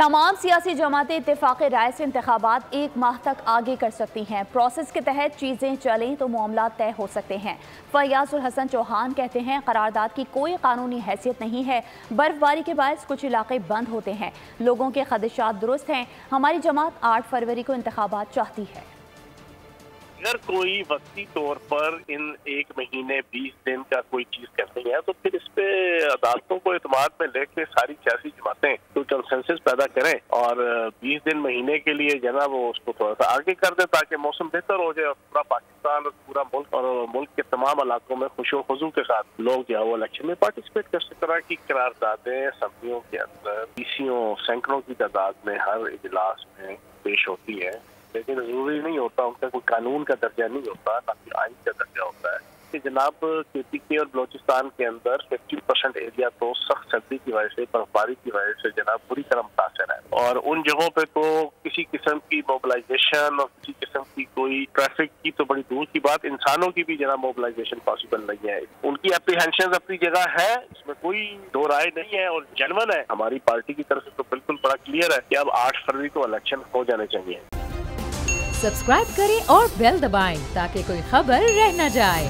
तमाम सियासी जमातें इत्तेफाक राय से इंतखाबात एक माह तक आगे कर सकती हैं। प्रोसेस के तहत चीज़ें चलें तो मामला तय हो सकते हैं। फैयाज उल हसन चौहान कहते हैं करारदाद की कोई कानूनी हैसियत नहीं है। बर्फबारी के बायस कुछ इलाके बंद होते हैं। लोगों के खदशात दुरुस्त हैं। हमारी जमात 8 फरवरी को इंतखाबात चाहती है। अगर कोई वक्ती तौर पर इन 1 महीने 20 दिन का कोई चीज करनी है तो फिर इस पे अदालतों को एतमाद में लेके सारी सियासी जमातें तो कंसेंसस पैदा करें और 20 दिन महीने के लिए जो है वो उसको थोड़ा सा आगे कर दे ताकि मौसम बेहतर हो जाए और पूरा पाकिस्तान और पूरा मुल्क और मुल्क के तमाम इलाकों में खुशो खुजू के साथ लोग जो है वो इलेक्शन में पार्टिसिपेट कर सकते। तरह की करारदादें असम्बलियों के अंदर पीसीओ सैकड़ों की तादाद में हर इजलास में पेश होती है, लेकिन जरूरी नहीं होता उनका कोई कानून का दर्जा नहीं होता, ना कोई आइन का दर्जा होता है कि जनाब KPK और बलोचिस्तान के अंदर 50% एरिया तो सख्त सर्दी की वजह से बर्फबारी की वजह से जनाब बुरी तरह मुतासर है और उन जगहों पे तो किसी किस्म की मोबिलाइजेशन और किसी किस्म की कोई ट्रैफिक की तो बड़ी दूर की बात, इंसानों की भी जनाब मोबिलाइजेशन पॉसिबल नहीं है। उनकी एप्रीहेंशन अपनी जगह है, इसमें कोई दो राय नहीं है और जेन्युइन है। हमारी पार्टी की तरफ से तो बिल्कुल बड़ा क्लियर है कि अब 8 फरवरी को इलेक्शन हो जाने चाहिए। सब्सक्राइब करें और बेल दबाएं ताकि कोई खबर रह न जाए।